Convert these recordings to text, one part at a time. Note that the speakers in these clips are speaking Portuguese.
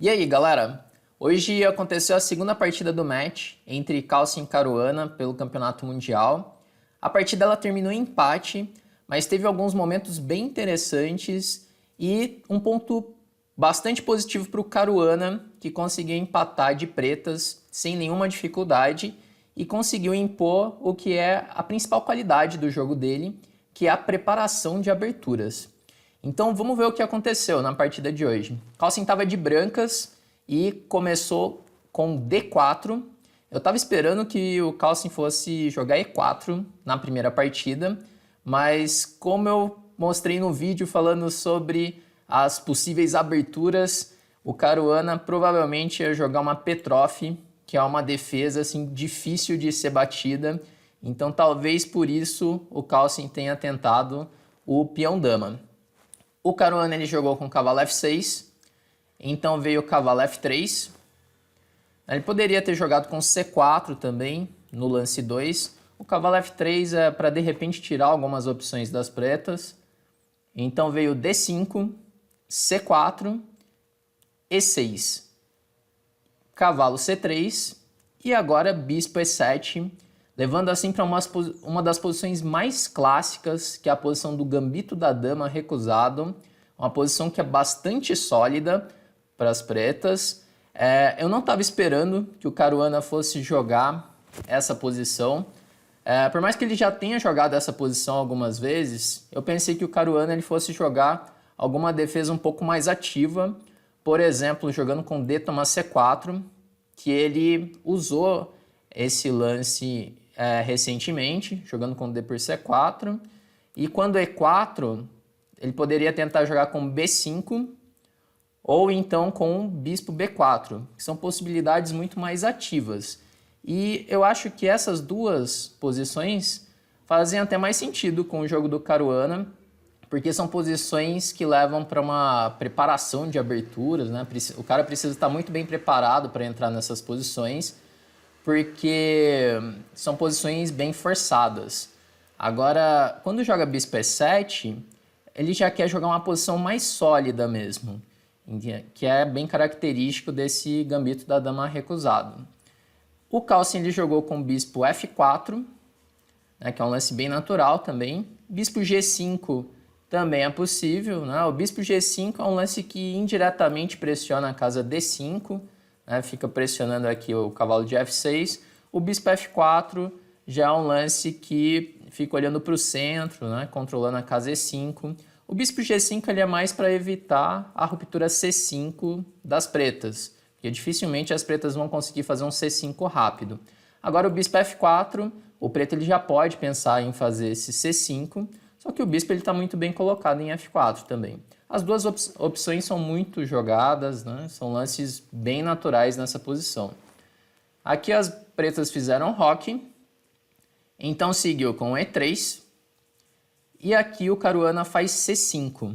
E aí, galera? Hoje aconteceu a segunda partida do match entre Calcio e Caruana pelo Campeonato Mundial. A partida ela terminou em empate, mas teve alguns momentos bem interessantes e um ponto bastante positivo para o Caruana, que conseguiu empatar de pretas sem nenhuma dificuldade e conseguiu impor o que é a principal qualidade do jogo dele, que é a preparação de aberturas. Então vamos ver o que aconteceu na partida de hoje. Carlsen estava de brancas e começou com D4. Eu estava esperando que o Carlsen fosse jogar E4 na primeira partida, mas como eu mostrei no vídeo falando sobre as possíveis aberturas, o Caruana provavelmente ia jogar uma Petroff, que é uma defesa assim, difícil de ser batida. Então talvez por isso o Carlsen tenha tentado o peão dama. O Caruana ele jogou com o cavalo F6, então veio o cavalo F3. Ele poderia ter jogado com C4 também, no lance 2. O cavalo F3 é para de repente tirar algumas opções das pretas. Então veio D5, C4, E6, cavalo C3 e agora bispo E7, levando assim para uma das posições mais clássicas, que é a posição do gambito da dama recusado, uma posição que é bastante sólida para as pretas. Eu não estava esperando que o Caruana fosse jogar essa posição. Por mais que ele já tenha jogado essa posição algumas vezes, eu pensei que o Caruana ele fosse jogar alguma defesa um pouco mais ativa, por exemplo, jogando com D toma C4, que ele usou esse lance recentemente, jogando com D por C4, e quando E4, ele poderia tentar jogar com B5, ou então com bispo B4, que são possibilidades muito mais ativas. E eu acho que essas duas posições fazem até mais sentido com o jogo do Caruana, porque são posições que levam para uma preparação de aberturas, né? O cara precisa estar muito bem preparado para entrar nessas posições, porque são posições bem forçadas. Agora, quando joga bispo E7, ele já quer jogar uma posição mais sólida mesmo, que é bem característico desse gambito da dama recusado. O Carlsen ele jogou com bispo F4, né, que é um lance bem natural também. Bispo G5 também é possível, né? O bispo G5 é um lance que indiretamente pressiona a casa D5, né? Fica pressionando aqui o cavalo de F6. O bispo F4 já é um lance que fica olhando para o centro, né? Controlando a casa E5. O bispo G5 ele é mais para evitar a ruptura C5 das pretas, porque dificilmente as pretas vão conseguir fazer um C5 rápido. Agora o bispo F4, o preto ele já pode pensar em fazer esse C5, só que o bispo está muito bem colocado em F4 também. As duas opções são muito jogadas, né? São lances bem naturais nessa posição. Aqui as pretas fizeram roque, então seguiu com E3, e aqui o Caruana faz C5.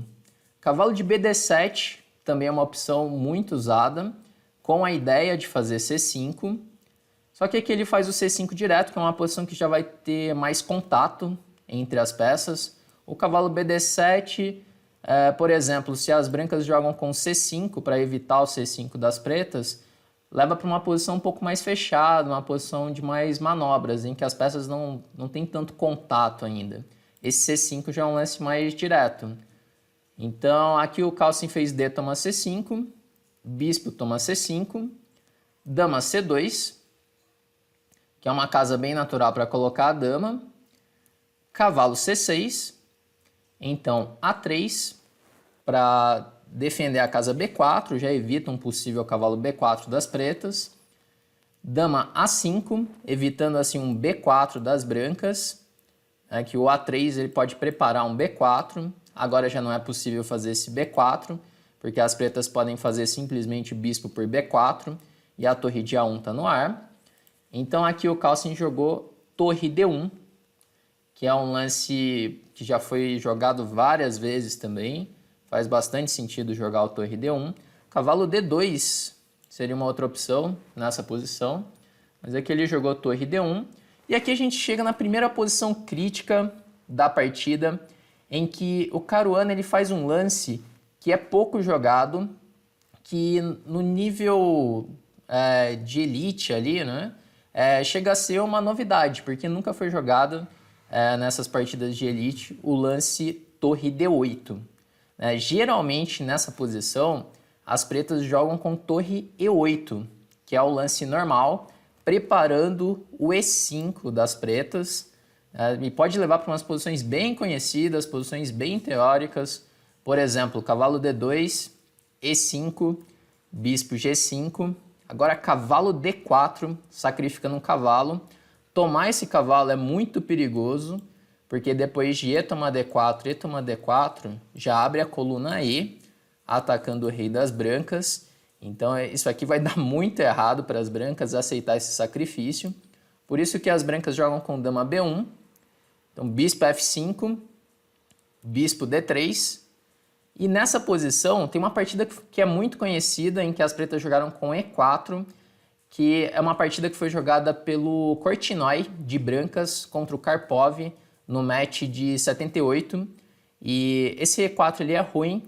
Cavalo de BD7 também é uma opção muito usada, com a ideia de fazer C5. Só que aqui ele faz o C5 direto, que é uma posição que já vai ter mais contato entre as peças. O cavalo BD7, por exemplo, se as brancas jogam com C5 para evitar o C5 das pretas, leva para uma posição um pouco mais fechada, uma posição de mais manobras, em que as peças não têm tanto contato ainda. Esse C5 já é um lance mais direto. Então aqui o Carlsen fez D toma C5, bispo toma C5, dama C2, que é uma casa bem natural para colocar a dama, cavalo C6, então A3, para defender a casa B4, já evita um possível cavalo B4 das pretas, dama A5, evitando assim um B4 das brancas, que o A3 ele pode preparar um B4, agora já não é possível fazer esse B4, porque as pretas podem fazer simplesmente bispo por B4 e a torre de A1 está no ar. Então aqui o Carlsen jogou torre D1, que é um lance que já foi jogado várias vezes também. Faz bastante sentido jogar o torre D1. Cavalo D2 seria uma outra opção nessa posição. Mas aqui ele jogou torre D1. E aqui a gente chega na primeira posição crítica da partida, em que o Caruana ele faz um lance que é pouco jogado, que no nível de elite ali, né, chega a ser uma novidade, porque nunca foi jogado nessas partidas de elite o lance torre D8. Geralmente nessa posição as pretas jogam com torre E8, que é o lance normal, preparando o E5 das pretas, e pode levar para umas posições bem conhecidas, posições bem teóricas, por exemplo, cavalo D2, E5, bispo G5, agora cavalo D4, sacrificando um cavalo. Tomar esse cavalo é muito perigoso, porque depois de E toma D4, E toma D4, já abre a coluna E, atacando o rei das brancas. Então isso aqui vai dar muito errado para as brancas aceitar esse sacrifício. Por isso que as brancas jogam com dama B1. Então bispo F5, bispo D3. E nessa posição tem uma partida que é muito conhecida, em que as pretas jogaram com E4, que é uma partida que foi jogada pelo Korchnoi de brancas contra o Karpov no match de 78. E esse E4 ele é ruim,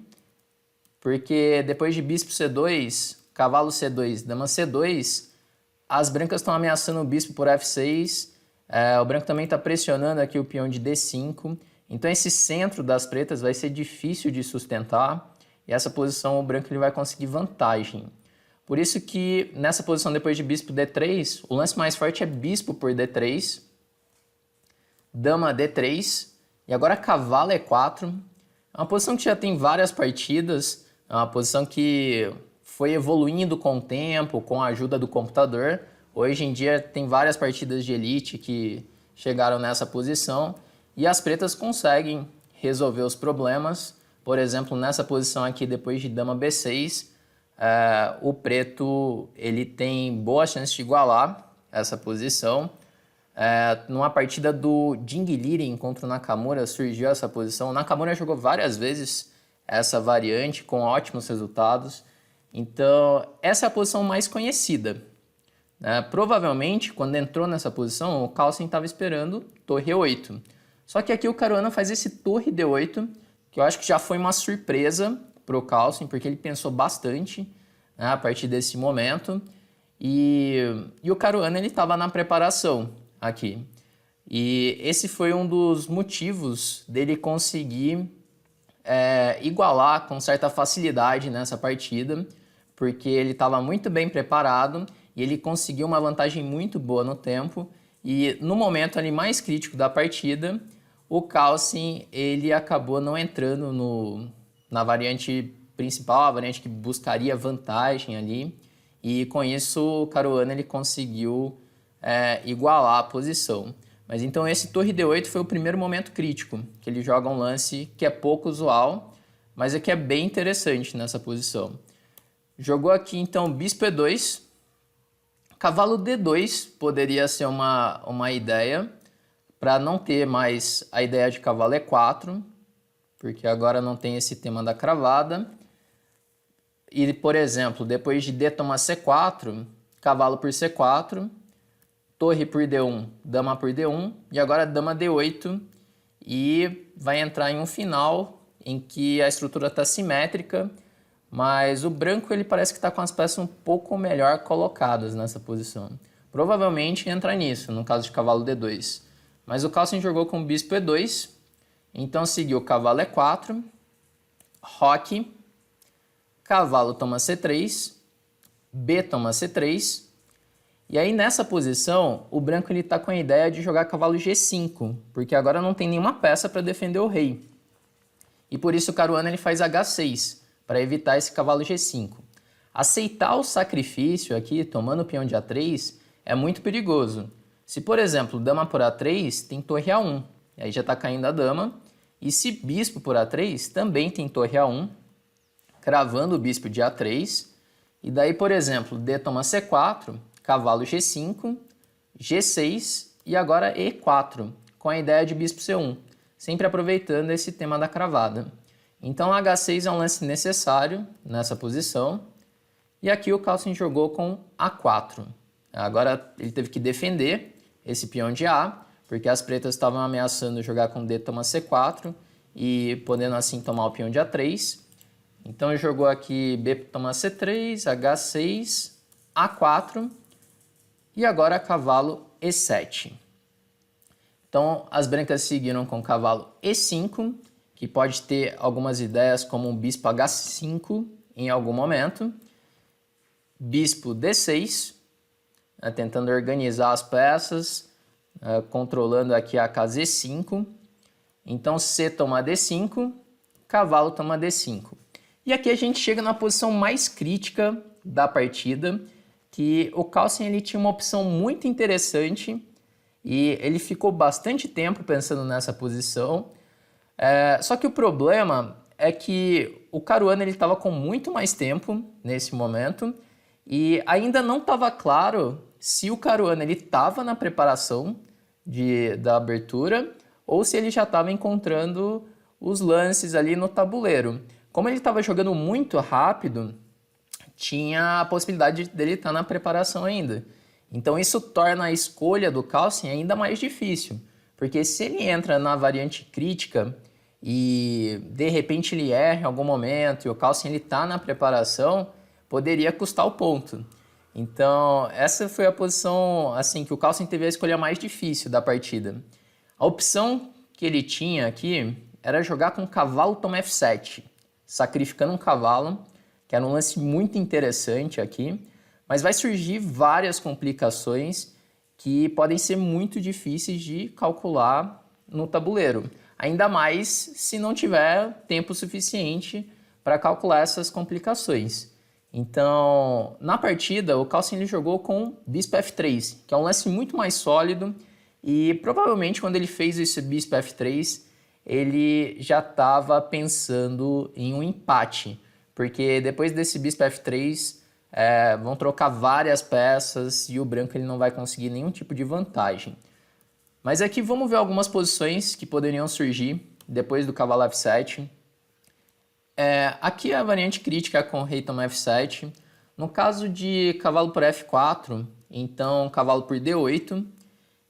porque depois de bispo C2, cavalo C2, dama C2, as brancas estão ameaçando o bispo por F6, o branco também está pressionando aqui o peão de D5, então esse centro das pretas vai ser difícil de sustentar, e essa posição o branco ele vai conseguir vantagem. Por isso que nessa posição depois de bispo D3, o lance mais forte é bispo por D3, dama D3, e agora cavalo E4. É uma posição que já tem várias partidas, é uma posição que foi evoluindo com o tempo, com a ajuda do computador. Hoje em dia tem várias partidas de elite que chegaram nessa posição e as pretas conseguem resolver os problemas. Por exemplo, nessa posição aqui, depois de dama B6, o preto ele tem boa chance de igualar essa posição. Numa partida do Jing Liren contra o Nakamura surgiu essa posição. O Nakamura jogou várias vezes essa variante com ótimos resultados. Então, essa é a posição mais conhecida. Provavelmente, quando entrou nessa posição, o Carlsen estava esperando torre E8. Só que aqui o Caruana faz esse torre D8, que eu acho que já foi uma surpresa para o Carlsen, porque ele pensou bastante, né, a partir desse momento. E o Caruana estava na preparação aqui. E esse foi um dos motivos dele conseguir igualar com certa facilidade nessa partida, porque ele estava muito bem preparado e ele conseguiu uma vantagem muito boa no tempo. E no momento ali mais crítico da partida, o Carlsen ele acabou não entrando na variante principal, a variante que buscaria vantagem ali. E com isso o Caruana ele conseguiu igualar a posição. Mas então esse torre D8 foi o primeiro momento crítico, que ele joga um lance que é pouco usual, mas é que é bem interessante nessa posição. Jogou aqui então bispo E2, cavalo D2 poderia ser uma ideia, para não ter mais a ideia de cavalo E4, porque agora não tem esse tema da cravada. E, por exemplo, depois de D toma C4, cavalo por C4, torre por D1, dama por D1, e agora dama D8, e vai entrar em um final em que a estrutura está simétrica, mas o branco ele parece que está com as peças um pouco melhor colocadas nessa posição. Provavelmente entra nisso, no caso de cavalo D2. Mas o Carlsen jogou com bispo E2, então seguiu cavalo E4, roque, cavalo toma C3, B toma C3, e aí nessa posição o branco está com a ideia de jogar cavalo G5, porque agora não tem nenhuma peça para defender o rei. E por isso o Caruana ele faz H6, para evitar esse cavalo G5. Aceitar o sacrifício aqui, tomando o peão de A3, é muito perigoso. Se, por exemplo, dama por A3, tem torre A1, aí já está caindo a dama. E se bispo por A3, também tem torre A1, cravando o bispo de A3. E daí, por exemplo, D toma C4, cavalo G5, G6 e agora E4, com a ideia de bispo C1, sempre aproveitando esse tema da cravada. Então H6 é um lance necessário nessa posição. E aqui o Carlsen jogou com A4. Agora ele teve que defender esse peão de A, porque as pretas estavam ameaçando jogar com D toma C4 e podendo assim tomar o peão de A3. Então jogou aqui B toma C3, H6, A4 e agora cavalo E7. Então as brancas seguiram com cavalo E5, que pode ter algumas ideias como um bispo H5 em algum momento. Bispo D6, tentando organizar as peças, controlando aqui a casa E5. Então C toma D5, cavalo toma D5. E aqui a gente chega na posição mais crítica da partida, que o Carlsen ele tinha uma opção muito interessante e ele ficou bastante tempo pensando nessa posição. Só que o problema é que o Caruana estava com muito mais tempo nesse momento e ainda não estava claro se o Caruana estava na preparação da abertura ou se ele já estava encontrando os lances ali no tabuleiro. Como ele estava jogando muito rápido, tinha a possibilidade dele estar na preparação ainda. Então isso torna a escolha do Carlsen ainda mais difícil, porque se ele entra na variante crítica e de repente ele erra em algum momento e o Carlsen está na preparação, poderia custar o ponto. Então essa foi a posição assim que o Carlsen teve a escolha mais difícil da partida. A opção que ele tinha aqui era jogar com cavalo toma F7, sacrificando um cavalo, que era um lance muito interessante aqui, mas vai surgir várias complicações que podem ser muito difíceis de calcular no tabuleiro, ainda mais se não tiver tempo suficiente para calcular essas complicações. Então, na partida, o Carlsen ele jogou com bispo F3, que é um lance muito mais sólido, e provavelmente quando ele fez esse bispo F3, ele já estava pensando em um empate, porque depois desse bispo F3 vão trocar várias peças e o branco ele não vai conseguir nenhum tipo de vantagem. Mas aqui vamos ver algumas posições que poderiam surgir depois do cavalo F7. Aqui a variante crítica é com rei toma F7. No caso de cavalo por F4, então cavalo por D8.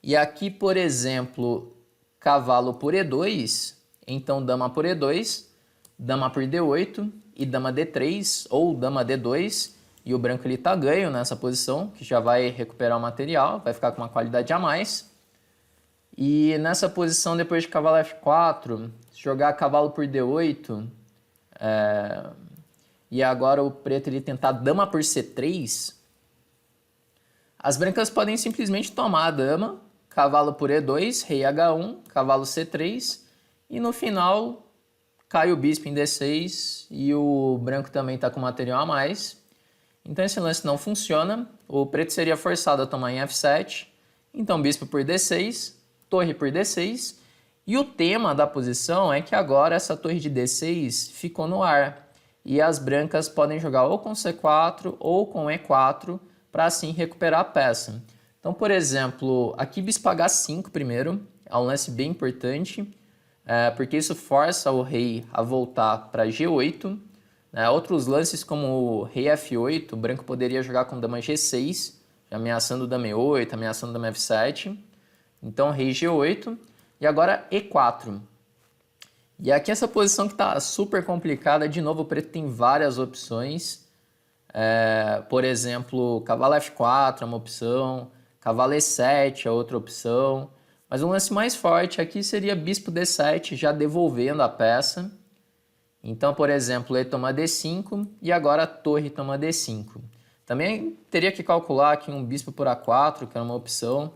E aqui, por exemplo, cavalo por E2, então dama por E2, dama por D8 e dama D3 ou dama D2. E o branco ele tá ganho nessa posição, que já vai recuperar o material, vai ficar com uma qualidade a mais. E nessa posição, depois de cavalo F4, jogar cavalo por D8, e agora o preto ele tentar dama por C3, as brancas podem simplesmente tomar a dama, cavalo por E2, rei H1, cavalo C3, e no final cai o bispo em D6 e o branco também está com material a mais. Então esse lance não funciona, o preto seria forçado a tomar em F7, então bispo por D6, torre por D6, e o tema da posição é que agora essa torre de D6 ficou no ar, e as brancas podem jogar ou com C4 ou com E4 para assim recuperar a peça. Então, por exemplo, aqui bispo H5 primeiro, é um lance bem importante, porque isso força o rei a voltar para G8. Outros lances como o rei F8, o branco poderia jogar com dama G6, ameaçando dama E8, ameaçando dama F7. Então rei G8 e agora E4. E aqui essa posição que está super complicada, de novo o preto tem várias opções. Por exemplo, cavalo F4 é uma opção, cavalo E7 é outra opção. Mas o lance mais forte aqui seria bispo D7, já devolvendo a peça. Então, por exemplo, E toma D5 e agora a torre toma D5. Também teria que calcular aqui um bispo por A4, que era uma opção.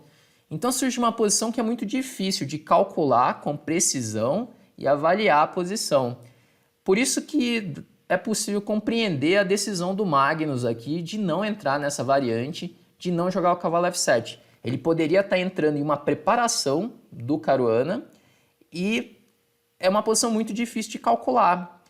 Então surge uma posição que é muito difícil de calcular com precisão e avaliar a posição. Por isso que é possível compreender a decisão do Magnus aqui de não entrar nessa variante, de não jogar o cavalo F7. Ele poderia estar entrando em uma preparação do Caruana e é uma posição muito difícil de calcular,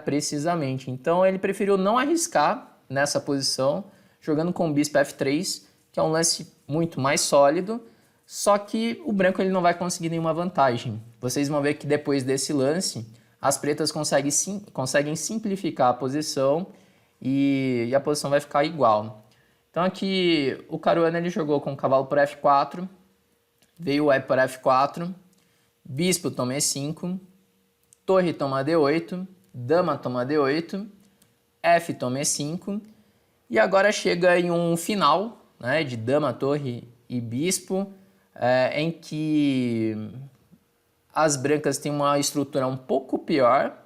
precisamente. Então ele preferiu não arriscar nessa posição, jogando com o bispo F3, que é um lance muito mais sólido, só que o branco ele não vai conseguir nenhuma vantagem. Vocês vão ver que depois desse lance, as pretas conseguem simplificar a posição e a posição vai ficar igual. Então aqui o Caruana ele jogou com o cavalo por F4, veio o E por F4, bispo toma E5, torre toma D8, dama toma D8 F toma E5. E agora chega em um final, né, de dama, torre e bispo, em que as brancas têm uma estrutura um pouco pior,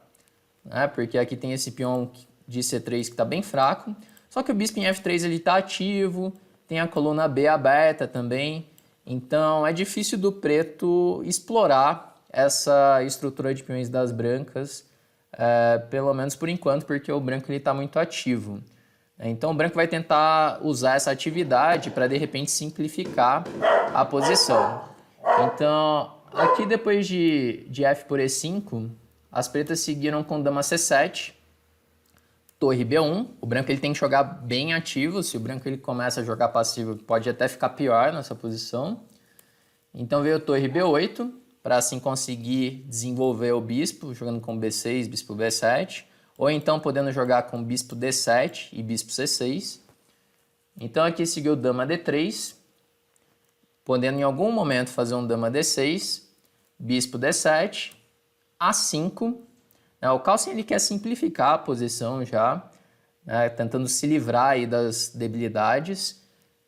né, porque aqui tem esse peão de C3 que está bem fraco. Só que o bispo em F3 ele está ativo, tem a coluna B aberta também. Então é difícil do preto explorar essa estrutura de peões das brancas, pelo menos por enquanto, porque o branco está muito ativo. Então o branco vai tentar usar essa atividade para de repente simplificar a posição. Então aqui depois de F por E5, as pretas seguiram com dama C7, torre B1. O branco ele tem que jogar bem ativo. Se o branco ele começa a jogar passivo, pode até ficar pior nessa posição. Então veio torre B8, para assim conseguir desenvolver o bispo, jogando com B6, bispo B7. Ou então podendo jogar com bispo D7 e bispo C6. Então aqui seguiu dama D3, podendo em algum momento fazer um dama D6, bispo D7, A5. O Carlsen ele quer simplificar a posição já, né, tentando se livrar aí das debilidades.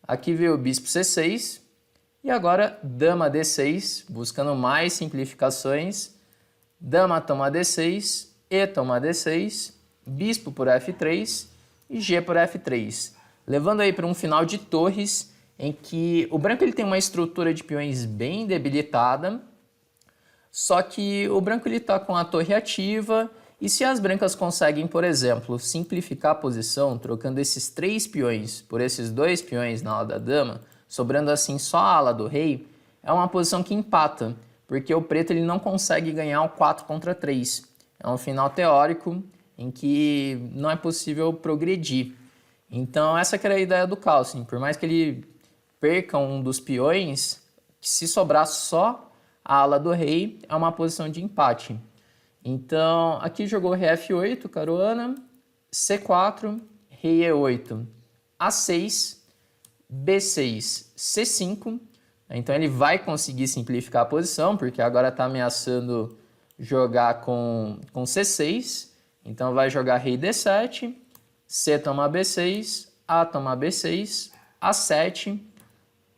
Aqui veio o bispo C6 e agora dama D6, buscando mais simplificações. Dama toma D6, E toma D6, bispo por F3 e G por F3. Levando aí para um final de torres em que o branco ele tem uma estrutura de peões bem debilitada. Só que o branco está com a torre ativa e se as brancas conseguem, por exemplo, simplificar a posição, trocando esses 3 peões por esses 2 peões na ala da dama, sobrando assim só a ala do rei, é uma posição que empata, porque o preto ele não consegue ganhar o 4 contra 3. É um final teórico em que não é possível progredir. Então essa que era a ideia do Carlsen. Por mais que ele perca um dos peões, se sobrar só a ala do rei, é uma posição de empate. Então, aqui jogou rei F8, Caruana, C4, rei E8, A6, B6, C5. Então, ele vai conseguir simplificar a posição, porque agora está ameaçando jogar com C6. Então, vai jogar rei D7, C toma B6, A toma B6, A7,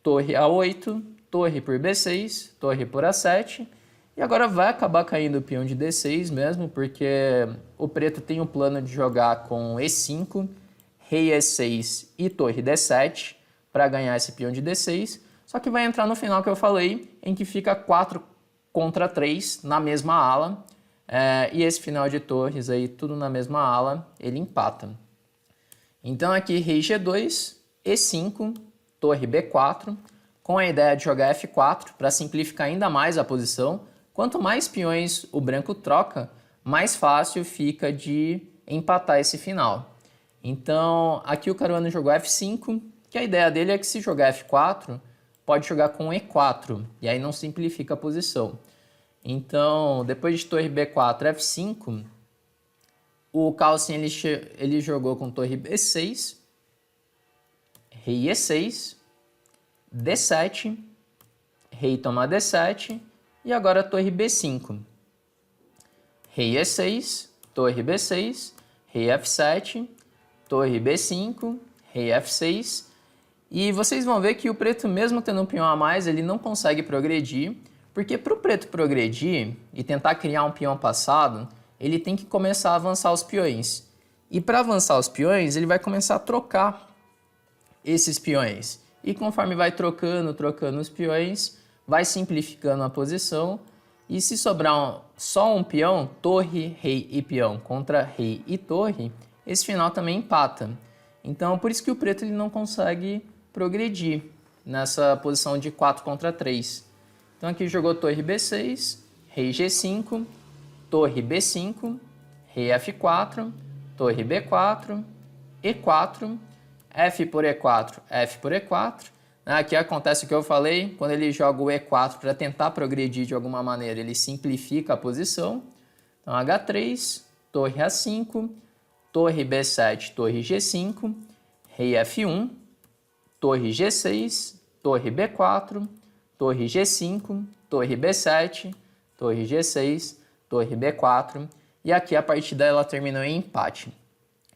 torre A8, torre por B6, torre por A7, e agora vai acabar caindo o peão de D6 mesmo, porque o preto tem o plano de jogar com E5, rei E6 e torre D7 para ganhar esse peão de D6, só que vai entrar no final que eu falei, em que fica 4 contra 3 na mesma ala, e esse final de torres aí, tudo na mesma ala, ele empata. Então aqui rei G2, E5, torre B4, com a ideia de jogar F4 para simplificar ainda mais a posição. Quanto mais peões o branco troca, mais fácil fica de empatar esse final. Então, aqui o Caruana jogou F5, que a ideia dele é que se jogar F4, pode jogar com E4, e aí não simplifica a posição. Então, depois de torre B4, F5, o Carlsen ele jogou com torre B6, rei E6, D7, rei toma D7 e agora torre B5. Rei E6, torre B6, rei F7, torre B5, rei F6. E vocês vão ver que o preto, mesmo tendo um peão a mais, ele não consegue progredir, porque para o preto progredir e tentar criar um peão passado, ele tem que começar a avançar os peões. E para avançar os peões, ele vai começar a trocar esses peões. E conforme vai trocando os peões, vai simplificando a posição. E se sobrar só um peão, torre, rei e peão contra rei e torre, esse final também empata. Então, por isso que o preto ele não consegue progredir nessa posição de 4 contra 3. Então aqui jogou torre B6, rei G5, torre B5, rei F4, torre B4, E4, F por E4, F por E4. Aqui acontece o que eu falei, quando ele joga o E4 para tentar progredir de alguma maneira, ele simplifica a posição. Então H3, torre A5, torre B7, torre G5, rei F1, torre G6, torre B4, torre G5, torre B7, torre G6, torre B4. E aqui a partida ela terminou em empate.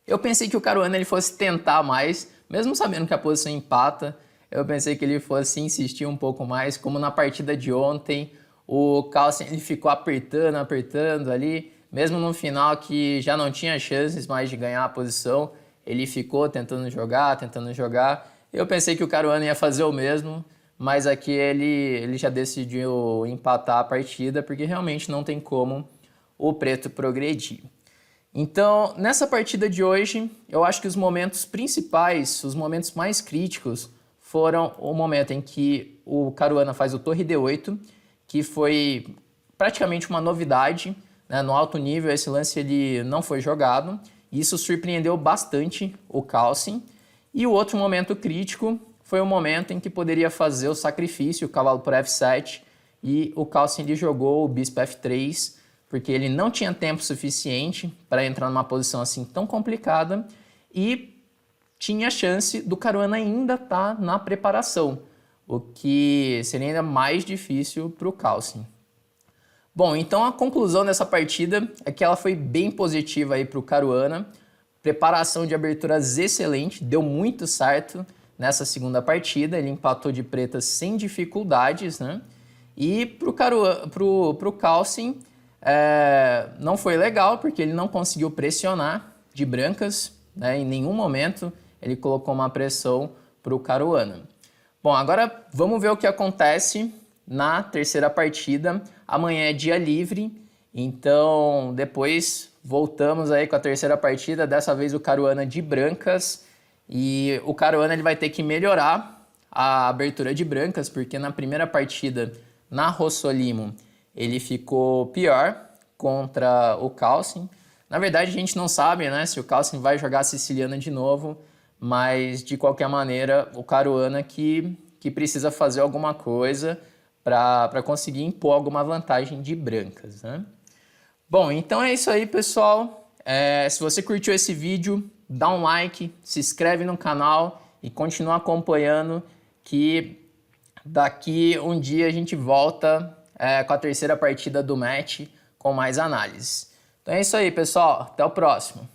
Eu pensei que o Caruana ele fosse tentar mais, mesmo sabendo que a posição empata, eu pensei que ele fosse insistir um pouco mais, como na partida de ontem, o Carlsen ele ficou apertando ali, mesmo no final que já não tinha chances mais de ganhar a posição, ele ficou tentando jogar. Eu pensei que o Caruana ia fazer o mesmo, mas aqui ele já decidiu empatar a partida, porque realmente não tem como o preto progredir. Então, nessa partida de hoje, eu acho que os momentos principais, os momentos mais críticos, foram o momento em que o Caruana faz o torre D8, que foi praticamente uma novidade, né? No alto nível esse lance ele não foi jogado, e isso surpreendeu bastante o Carlsen. E o outro momento crítico foi o momento em que poderia fazer o sacrifício, o cavalo por F7, e o Carlsen ele jogou o bispo F3, porque ele não tinha tempo suficiente para entrar numa posição assim tão complicada e tinha chance do Caruana ainda estar na preparação, o que seria ainda mais difícil para o Carlsen. Bom, então a conclusão dessa partida é que ela foi bem positiva aí para o Caruana, preparação de aberturas excelente, deu muito certo nessa segunda partida, ele empatou de pretas sem dificuldades, né? E para o Carlsen, não foi legal, porque ele não conseguiu pressionar de brancas, né? Em nenhum momento ele colocou uma pressão para o Caruana. Bom, agora vamos ver o que acontece na terceira partida. Amanhã é dia livre, então depois voltamos aí com a terceira partida, dessa vez o Caruana de brancas. E o Caruana ele vai ter que melhorar a abertura de brancas, porque na primeira partida, na Rossolimo, ele ficou pior contra o Carlsen. Na verdade, a gente não sabe, né, se o Carlsen vai jogar a siciliana de novo, mas de qualquer maneira, o Caruana que precisa fazer alguma coisa para conseguir impor alguma vantagem de brancas, né? Bom, então é isso aí, pessoal. Se você curtiu esse vídeo, dá um like, se inscreve no canal e continua acompanhando, que daqui um dia a gente volta com a terceira partida do match com mais análises. Então é isso aí, pessoal. Até o próximo.